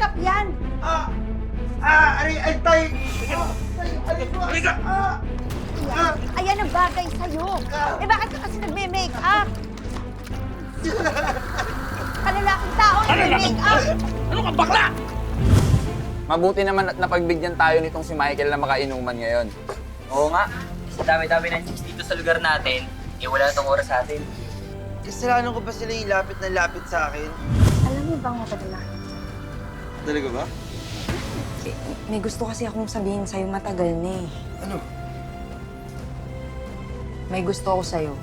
Sikap yan! Ay, tay! Halika! Ayan ang bagay sa'yo. Eh bakit ka kasi nagme-make up? Kalalaking tao nagme-make up! Ano ka, bakla? Mabuti naman at napagbigyan tayo nitong si Michael na makainuman ngayon. Oo nga. Sa dami-dami ng chicks dito sa lugar natin, wala tong oras sa atin. Kasalanan ko ba sila yung lapit na lapit sa akin? Alam mo bang Mapadala? Talaga ba? May gusto kasi akong sabihin sa'yo matagal na eh. Ano? May gusto ako sa'yo.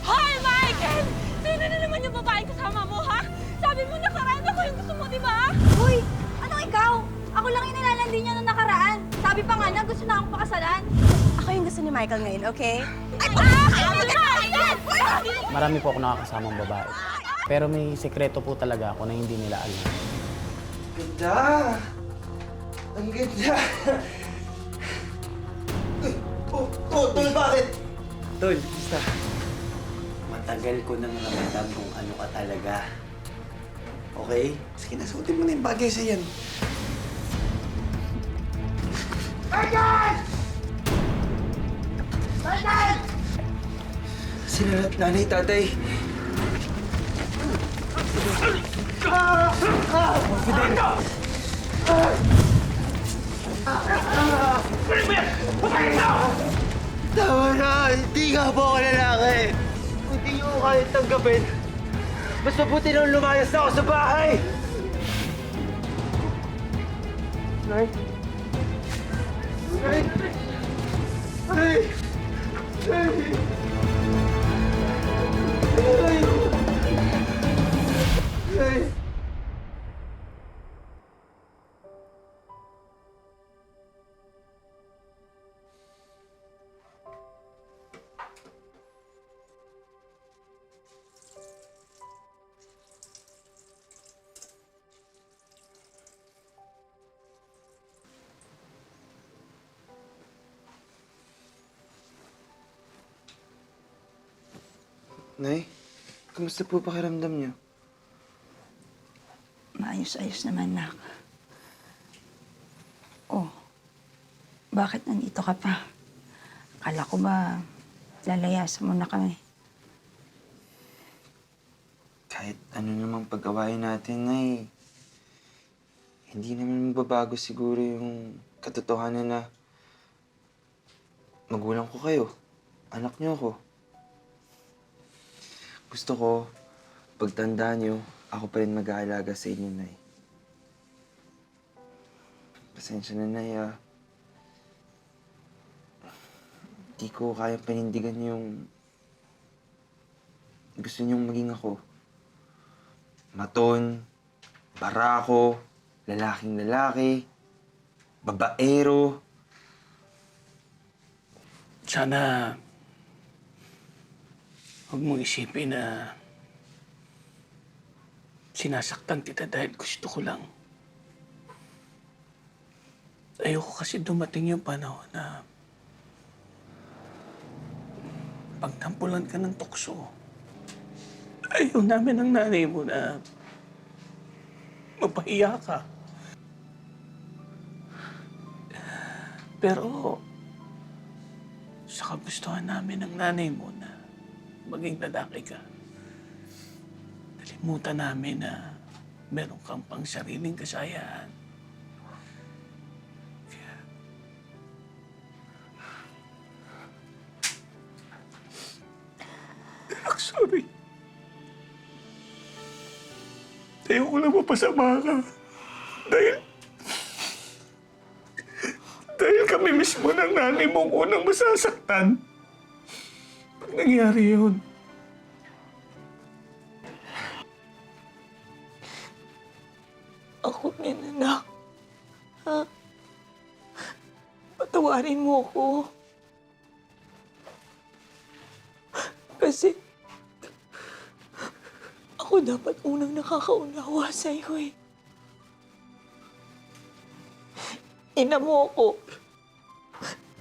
Hi, Michael! Sino na naman yung babae kasama mo, ha? Sabi mo nakaraan ako yung gusto mo, di ba? Uy! Anong ikaw? Ako lang yung nilalandi niya nung nakaraan. Sabi pa nga na gusto na akong pakasalan. Ako yung gusto ni Michael ngayon, okay? Marami po ako nakakasamang babae. Pero may sekreto po talaga ako na hindi nila alam. Ganda! Ang ganda! Tol, bakit? Tol, basta. Matagal ko nang ramdam kung ano ka talaga. Okay? Sige, nasuotin mo na yung bagay sa yan. Sila nanay, tatay. Tama na! Hindi nga po ako lalaki! Kung hindi niyo ko kaya tanggapin, mas mabuti nang lumayas na ako sa bahay! Nay? Nay? Nay? Nay? Nay? Nay? Nay, kamusta po pakiramdam niyo? Maayos-ayos naman, nak. Oh, bakit nandito ka pa? Akala ko ba lalayasan mo na kami? Kahit ano namang pag-awayin natin, Nay, hindi naman mababago siguro yung katotohanan na magulang ko kayo. Anak niyo ako. Gusto ko, pagtanda niyo, ako pa rin mag-aalaga sa inyo, Nay. Pasensya na, Nay, Di ko kayang panindigan yung gusto niyong maging ako. Maton, barako, lalaking lalaki, babaero. Sana huwag mong isipin na sinasaktan kita dahil gusto ko lang. Ayoko kasi dumating yung panahon na pagtampulan ka ng tukso. Ayaw namin ng nanay mo na mapahiya ka. Pero sa kagustuhan namin ng nanay mo na maging lalaki ka, nalimutan namin na meron kang pang sariling kasayaan. Kaya, sorry. Ayoko lang mapasama ka. Dahil kami mismo ng nanay mo ang unang masasaktan. Pag nangyari yun. Ako din, anak. Ha? Patawarin mo ako. Kasi ako dapat unang nakakaunawa sa'yo eh. Ina mo ako.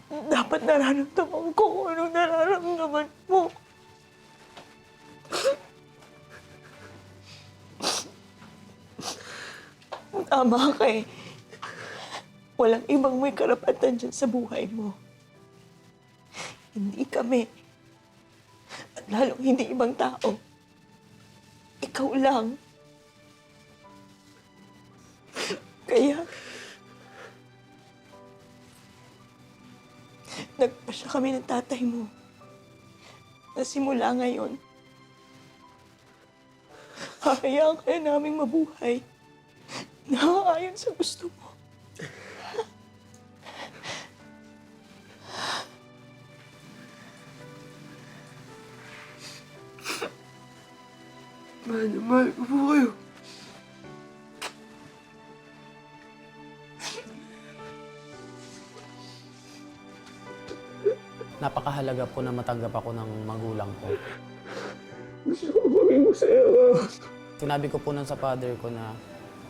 Dapat nararamdaman ko kung anong nararamdaman mo. Tama ka eh. Walang ibang may karapatan dyan sa buhay mo. Hindi kami. At lalong hindi ibang tao. Ikaw lang. Kaya, nagpasya kami ng tatay mo. Na simula ngayon, hahayaan kaya naming mabuhay na ayon sa gusto mo. Mahal ko po kayo. Napakahalaga po na matanggap ako ng magulang ko. Gusto ko maging masaya ka. Sinabi ko po nun sa father ko na,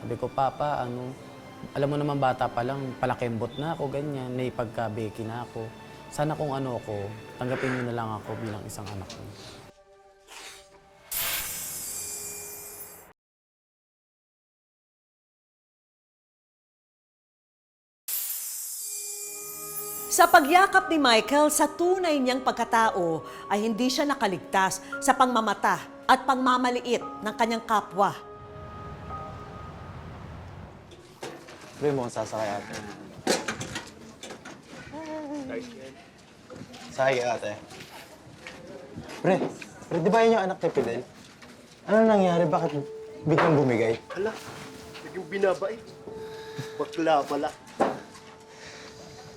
sabi ko, Papa, alam mo naman bata pa lang, palakembot na ako, ganyan, may pagka-beki na ako. Sana kung ano ako, tanggapin niyo na lang ako bilang isang anak ko. Sa pagyakap ni Michael sa tunay niyang pagkatao ay hindi siya nakaligtas sa pangmamata at pangmamaliit ng kanyang kapwa. Pre, mo sasakay ate. Sakay ka ate. Pre, di ba yun yung anak ni Fidel? Ano nangyari? Bakit biglang bumigay? Hala, naging binabait. Bakla pala.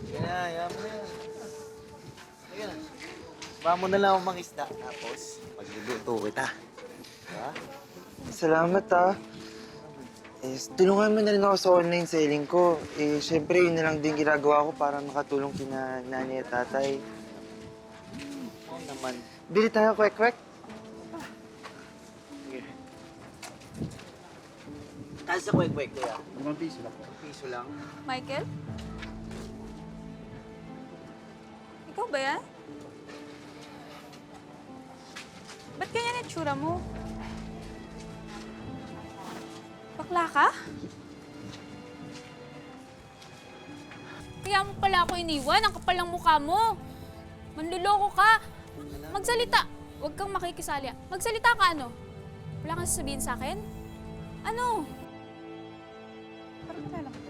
Yan na, yan mo yan. Ayan. Baka mo na lang akong mangisda. Tapos, magluluto kita. Diba? Salamat ah. Tulungan mo na rin ako sa online selling ko. Siyempre yun na lang din ginagawa ko para makatulong kina nanay at tatay. Oo naman. Bili tayo, kwek-kwek. Kaya sa kwek-kwek, kuya. 5 piso lang. 5 piso lang. Michael? Ikaw ba yan? Ba't ganyan itsura mo? Bakla ka? Kaya mo pala ako iniwan, ang kapal ng mukha mo. Manluloko ka. Magsalita. Huwag kang makikisali. Magsalita ka ano? Wala kang sasabihin sa akin? Ano? Parang kailan ko.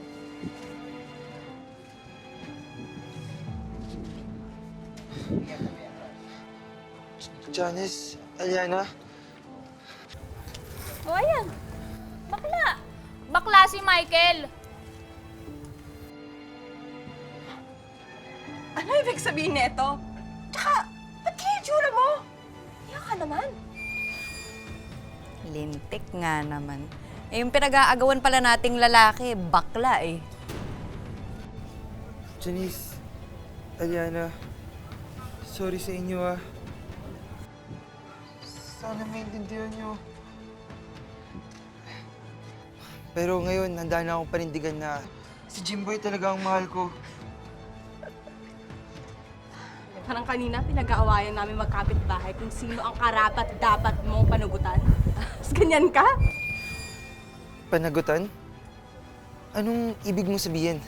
Janice, Aliana. O ayan. Bakla. Bakla si Michael. Ano ibig sabihin nito? Tsaka, ba't kaya itsura mo? Iyak ka naman. Lintik nga naman. Yung pinag-aagawan pala nating lalaki, bakla eh. Janice, Aliana, sorry sa inyo ah. Sana maintindihan nyo. Pero ngayon, handa na akong panindigan na si Jimboy talaga ang mahal ko. Parang kanina, pinag-aawayan namin magkapit-bahay kung sino ang karapat-dapat mong panugutan. Tapos ganyan ka? Panagutan? Anong ibig mo sabihin?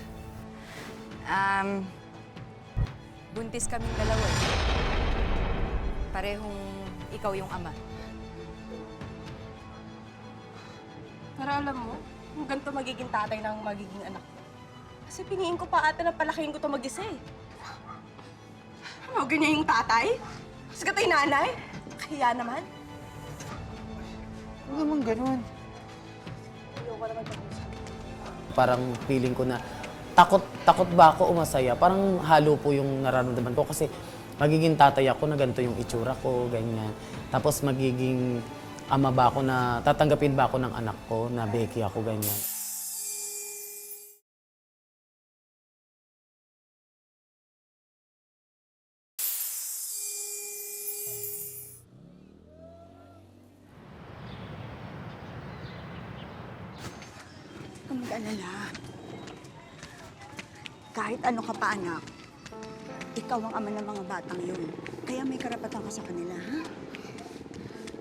Buntis kaming dalawa eh. Parehong ikaw yung ama. Pero alam mo, kung ganito magiging tatay ng magiging anak ko. Kasi piniin ko pa ata na palakihin ko ito mag-isa eh. Ano, ganyan yung tatay? Tapos katay nanay? Kaya naman. Huwag naman ganun. Ayoko naman pag-usap. Parang feeling ko na takot ba ako o masaya? Parang halo po yung nararamdaman ko kasi magiging tatay ako na ganito yung itsura ko, ganyan. Tapos magiging ama ba ako na, tatanggapin ba ako ng anak ko na Becky ako, ganyan. Huwag kang mag-alala. Kahit ano ka pa, anak, ikaw ang ama ng mga batang yun. Kaya may karapatan ka sa kanila, ha?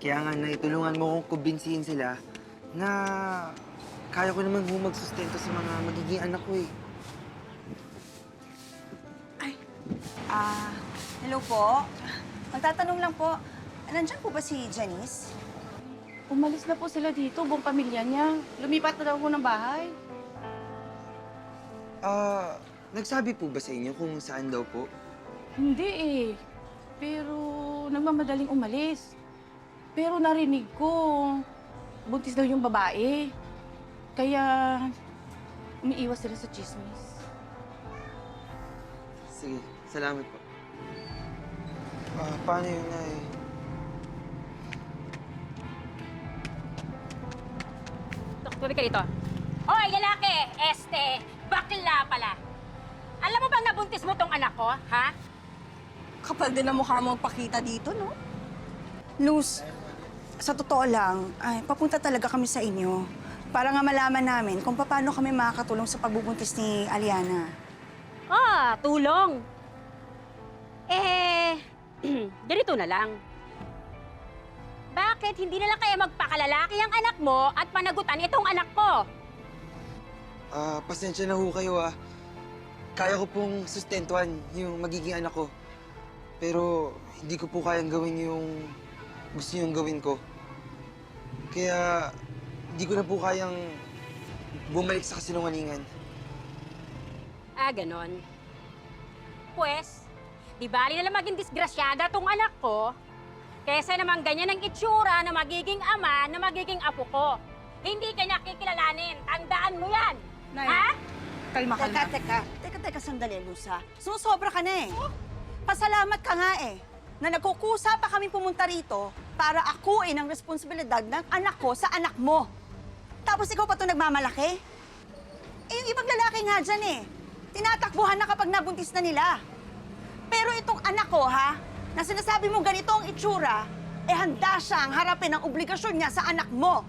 Kaya nga, naitulungan mo kong kumbinsihin sila na kaya ko naman ho magsustento sa mga magiging anak ko eh. Hello po. Magtatanong lang po, nandiyan po ba si Janice? Umalis na po sila dito, buong pamilya niya. Lumipat na daw po ng bahay. Nagsabi po ba sa inyo kung saan daw po? Hindi eh. Pero nagmamadaling umalis. Pero narinig ko, buntis daw yung babae. Kaya umiiwas sila sa chismis. Sige, salamat po. Paano yun, Nay? Tuloy ka dito. Hoy, lalaki! Bakla pala. Alam mo bang nabuntis mo tong anak ko, ha? Kapal din ang mukha mo pakita dito, no? Luz, sa totoo lang, papunta talaga kami sa inyo para nga malaman namin kung paano kami makakatulong sa pagbubuntis ni Aliana. Tulong. Ganito na lang. Bakit hindi na lang kaya magpakalalaki ang anak mo at panagutan itong anak ko? Pasensya na ho kayo Kaya ko pong sustentuhan yung magiging anak ko. Pero hindi ko po kayang gawin yung gusto niyong gawin ko. Kaya hindi ko na po kayang bumalik sa kasinungalingan. Ganon. Pues, di bali na lang maging disgrasyada tong anak ko, kesa naman ganyan ang itsura na magiging ama, na magiging apo ko. Hindi ka niya kikilalanin. Tandaan mo yan! Nay, ha? Kalma ka na. Teka, sandali, Lusa. Sumusobra ka na eh. Pasalamat ka nga eh, na nagkukusa pa kami pumunta rito para akuin ang responsibilidad ng anak ko sa anak mo. Tapos ikaw pa ito nagmamalaki? Yung ibang lalaki nga dyan eh. Tinatakbuhan na kapag nabuntis na nila. Pero itong anak ko, na sinasabi mo ganito ang itsura, handa siyang harapin ang obligasyon niya sa anak mo.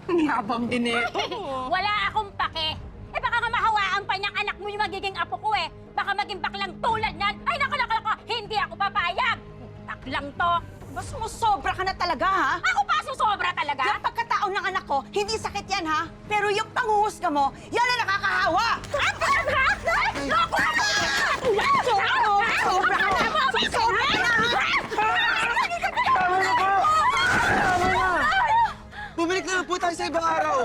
Yabang din ito. Wala akong pake. Baka nga mahawaan pa niyang anak mo yung magiging apo ko eh. Baka maging baklang tulad niyan. Ay, naku, hindi ako papayag. Baklang to. Basta sumusobra ka na talaga, Ako pa susobra talaga? Yung pagkataon ng anak ko, hindi sakit yan, Pero yung panguhusga mo, yan ang nakakahawa! Sobra ka na! Sobra ka na! Tama na po! Tama na! Bumalik na lang po tayo sa ibang araw!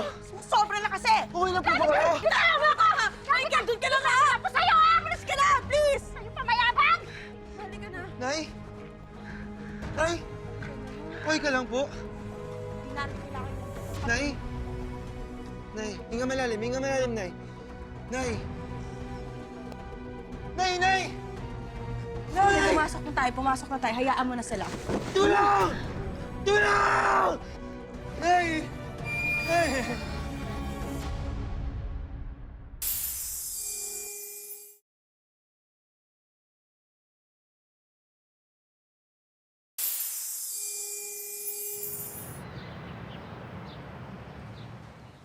Sobra na kasi! Okay na po ba kayo? Tama ka! Ay, gagawin ka lang Ako sa'yo Bilis ka na! Please! Sa'yo pa mayabang! Balik ka na. Nay? Nay? Okay ka lang po? Nay? Nay, hinga malalim, Nay. Nay! Nay! Nay! Pumasok na tayo. Hayaan mo na sila. Tulong! Tulong! Nay! Nay!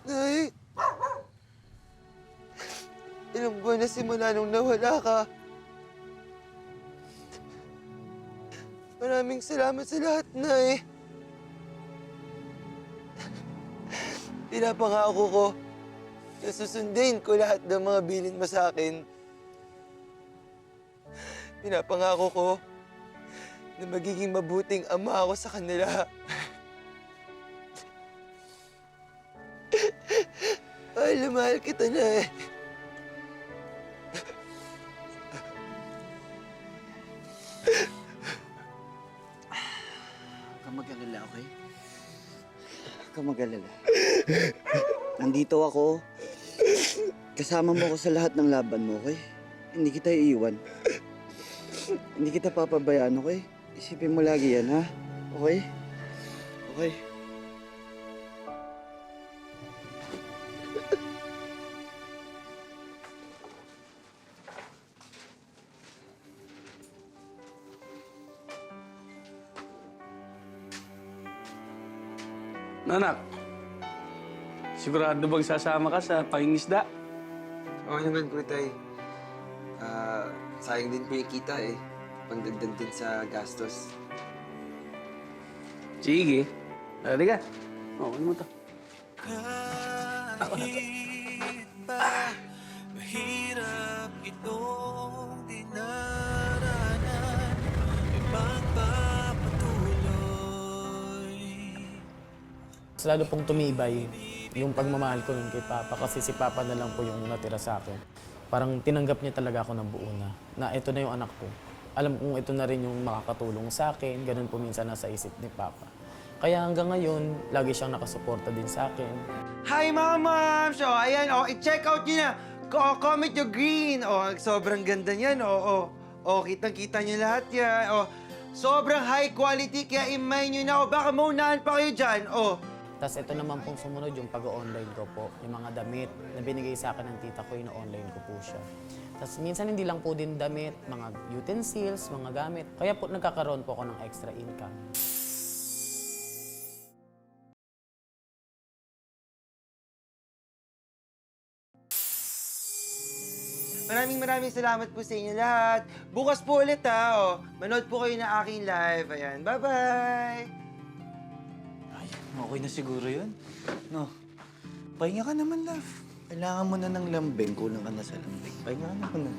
Nay! Ilang buwan na simula nung nawala ka. Maraming salamat sa lahat, Nay. Pinapangako ko na susundin ko lahat ng mga bilin mo sa akin. Pinapangako ko na magiging mabuting ama ako sa kanila. Mahal na mahal kita, Nay. Huwag kang mag-alala, okay? Huwag kang mag-alala. Nandito ako. Kasama mo ako sa lahat ng laban mo, okay? Hindi kita iiwan. Hindi kita papabayaan, okay? Isipin mo lagi yan, ha? Okay? Okay? Anak, sigurado bang sasama ka sa pangingisda? Oo naman po, Tay. Sayang din po yung kita eh. Pangdagdag din sa gastos. Sige. Halika. Ano mo to? Mahirap itong dinaranan, ipagpapatuloy. Lalo pong tumibay yung pagmamahal ko nun kay Papa kasi si Papa na lang po yung natira sa akin. Parang tinanggap niya talaga ako ng buo na ito na yung anak ko. Alam kong ito na rin yung makakatulong sa akin, ganun po minsan nasa isip ni Papa. Kaya hanggang ngayon, lagi siyang nakasuporta din sa akin. Hi, Mama! So, ayan, i-check out nyo na. Comment nyo green. Sobrang ganda niyan. Kitang-kita nyo lahat yan. Sobrang high quality, kaya i-mine nyo na. Baka maunahan pa kayo dyan. Tapos ito naman pong sumunod yung pag-online ko po, yung mga damit na binigay sa akin ng tita ko, ino-online ko po siya. Tapos minsan hindi lang po din damit, mga utensils, mga gamit. Kaya po nagkakaroon po ako ng extra income. Maraming salamat po sa inyo lahat. Bukas po ulit ha. Manood po kayo na aking live. Ayan, bye-bye! Okay na siguro yun. No. Pahinga ka naman, love. Kailangan mo na ng lambing. Kulang ka na sa lambing. Pahinga ka naman.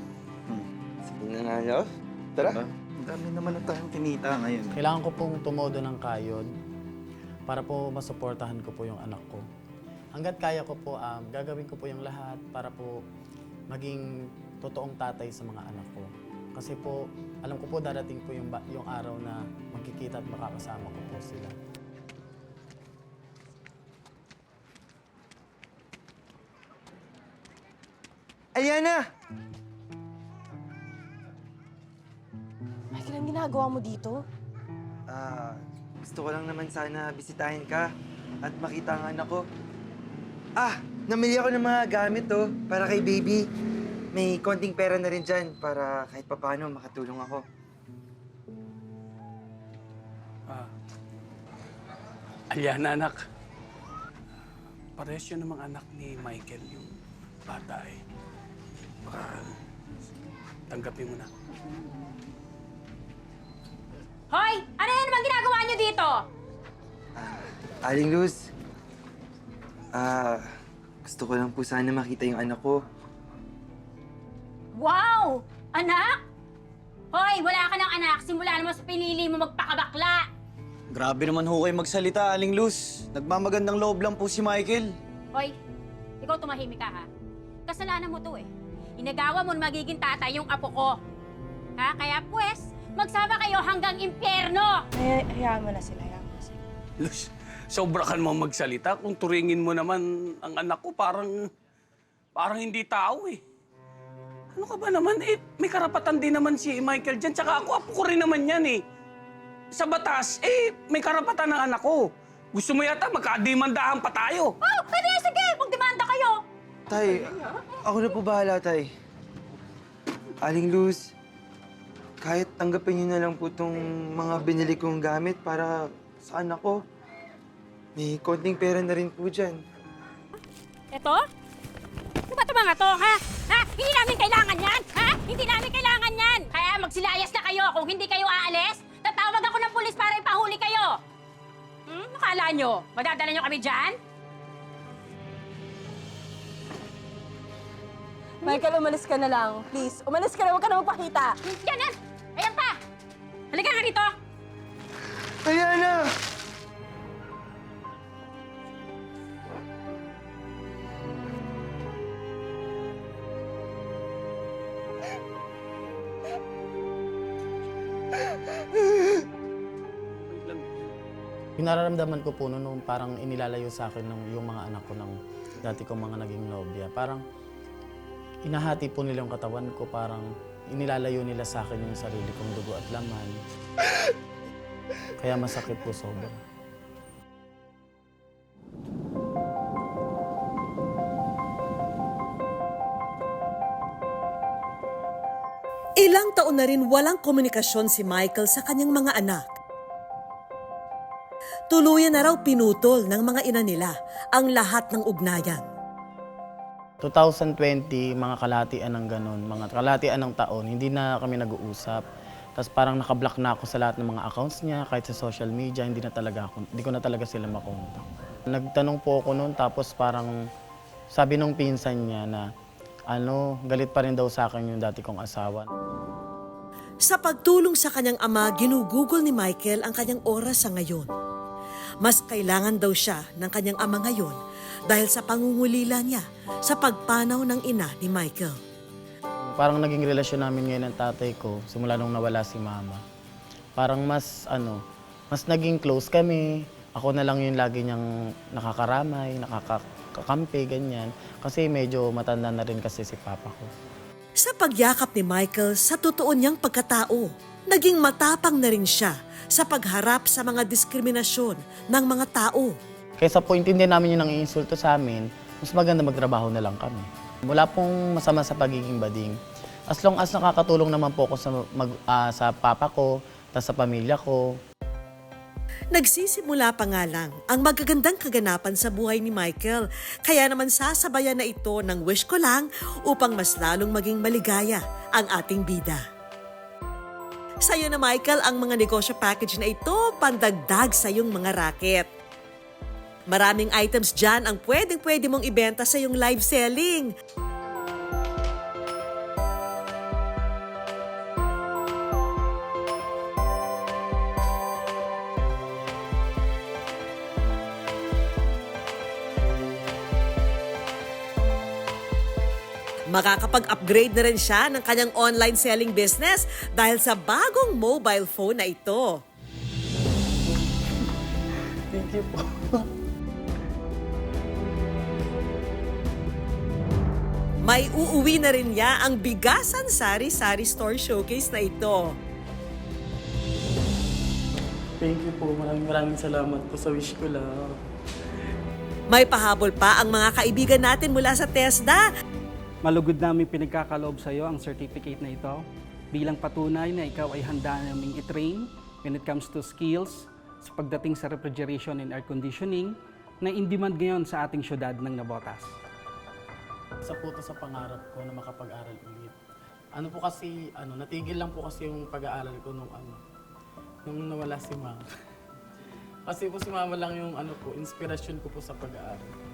Sige na nga, love. Tara. Diba? Ang dami naman na tayong kinita ngayon. Kailangan ko pong tumodo ng kayod para po masuportahan ko po yung anak ko. Hanggat kaya ko po, gagawin ko po yung lahat para po maging totoong tatay sa mga anak ko. Kasi po, alam ko po darating po yung araw na magkikita at makakasama ko po sila. Aliana! Michael, ang ginagawa mo dito? Gusto ko lang naman sana bisitahin ka at makita ang anak ko. Namili ako ng mga gamit para kay baby. May konting pera na rin dyan para kahit papaano makatulong ako. Aliana, anak. Parehas yun namang anak ni Michael, yung bata eh. Baka tanggapin mo na. Hoy! Ano yan naman ginagawa niyo dito? Aling Luz, gusto ko lang po sana makita yung anak ko. Wow! Anak? Hoy, wala ka ng anak. Simula naman sa pinili mo magpakabakla. Grabe naman ho kayo magsalita, Aling Luz. Nagmamagandang loob lang po si Michael. Hoy, ikaw tumahimik ka ha. Kasalanan mo to eh. Inagawa mo na magiging tatay yung apo ko. Ha? Kaya pues, magsama kayo hanggang impyerno! Hayaan mo na sila, Luz, sobra ka naman magsalita. Kung turingin mo naman ang anak ko, parang hindi tao eh. Ano ka ba naman? May karapatan din naman si Michael dyan. Tsaka apo ko rin naman yan eh. Sa batas, may karapatan ng anak ko. Gusto mo yata magkadimandahan pa tayo. Oh, pwede, sige! Magdemanda kayo! Tay, ako na po bahala, Tay. Aling Luz, kahit tanggapin niyo na lang po itong mga binili kong gamit para sa anak ko. May konting pera na rin po dyan. Ito? Ano ba ito mga to, ha? Ha? Hindi namin kailangan yan, ha? Hindi namin kailangan yan! Kaya magsilayas na kayo. Kung hindi kayo aalis, tatawag ako ng pulis para ipahuli kayo. Nakala nyo? Madadala nyo kami dyan? Michael, umalis ka na lang. Please, umalis ka na. Huwag ka na magpakita. Yan! Ayan pa! Halika nga rito! Aliana! Yung nararamdaman ko po noon, parang inilalayo sa akin yung mga anak ko ng dati kong mga naging nobya. Parang inahati po nila yung katawan ko, parang inilalayo nila sa akin yung sarili kong dugo at laman. Kaya masakit po sobra. Ilang taon na rin walang komunikasyon si Michael sa kanyang mga anak. Tuluyan na raw pinutol ng mga ina nila ang lahat ng ugnayan. 2020, mga kalahatian ng ganun, mga kalahatian ng taon, hindi na kami nag-uusap. Tapos parang nakablock na ako sa lahat ng mga accounts niya, kahit sa social media, hindi ko na talaga sila makontak. Nagtanong po ako noon, tapos parang sabi nung pinsan niya na galit pa rin daw sa akin yung dati kong asawa. Sa pagtulong sa kanyang ama, ginugugol ni Michael ang kanyang oras sa ngayon. Mas kailangan daw siya ng kanyang ama ngayon dahil sa pangungulila niya sa pagpanaw ng ina ni Michael. Parang naging relasyon namin ngayon ng tatay ko simula nung nawala si mama. Parang mas naging close kami. Ako na lang yung lagi niyang nakakaramay, nakakakampi, ganyan. Kasi medyo matanda na rin kasi si papa ko. Sa pagyakap ni Michael sa totoo niyang pagkatao, naging matapang na rin siya sa pagharap sa mga diskriminasyon ng mga tao. Kaysa po intindihan namin yung nang-iinsulto sa amin, mas maganda magtrabaho na lang kami. Wala pong masama sa pagiging bading. As long as nakakatulong naman po ako sa papa ko, sa pamilya ko. Nagsisimula pa nga lang ang magagandang kaganapan sa buhay ni Michael. Kaya naman sasabayan na ito ng wish ko lang upang mas lalong maging maligaya ang ating bida. Sa'yo na Michael ang mga negosyo package na ito, pandagdag sa iyong mga racket. Maraming items dyan ang pwedeng-pwede mong ibenta sa iyong live selling. Makakapag-upgrade na rin siya ng kanyang online selling business dahil sa bagong mobile phone na ito. Thank you po. May uuwi na rin niya ang Bigasan Sari-Sari Store Showcase na ito. Thank you po. Maraming salamat po sa wish ko lang. May pahabol pa ang mga kaibigan natin mula sa TESDA. Malugod namin pinagkakaloob sa iyo ang certificate na ito bilang patunay na ikaw ay handa naming i-train when it comes to skills sa pagdating sa refrigeration and air conditioning na in demand ngayon sa ating syudad ng Navotas. Isa po ito sa pangarap ko na makapag-aral ulit. Natigil lang po kasi yung pag-aaral ko nung nawala si Mama. Kasi po si Mama lang yung inspirasyon ko po sa pag-aaral.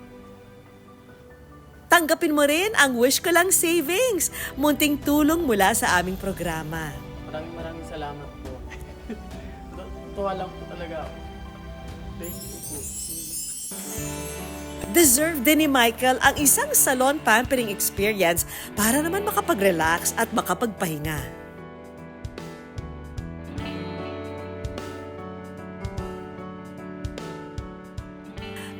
Tanggapin mo rin ang Wish Ko Lang Savings, munting tulong mula sa aming programa. Maraming salamat po. Tuwa lang po talaga ako. Thank you po. Deserve din ni Michael ang isang salon pampering experience para naman makapag-relax at makapagpahinga.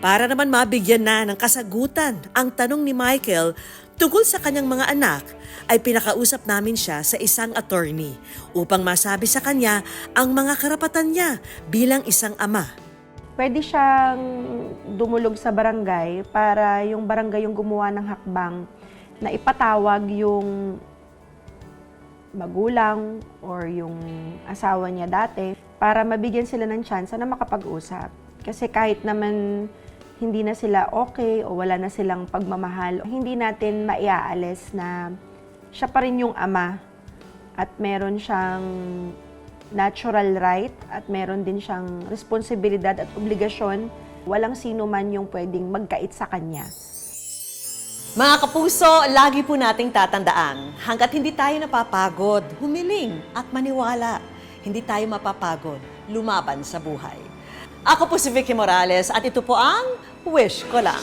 Para naman mabigyan na ng kasagutan ang tanong ni Michael tungkol sa kanyang mga anak, ay pinakausap namin siya sa isang attorney upang masabi sa kanya ang mga karapatan niya bilang isang ama. Pwede siyang dumulog sa barangay para yung barangay yung gumawa ng hakbang na ipatawag yung magulang or yung asawa niya dati para mabigyan sila ng tsansa na makapag-usap. Kasi kahit naman hindi na sila okay o wala na silang pagmamahal, hindi natin maiaalis na siya pa rin yung ama at meron siyang natural right at meron din siyang responsibilidad at obligasyon. Walang sino man yung pwedeng magkait sa kanya. Mga kapuso, lagi po nating tatandaan, hanggat hindi tayo napapagod, humiling at maniwala, hindi tayo mapapagod, lumaban sa buhay. Ako po si Vicky Morales at ito po ang Wish Ko Lang.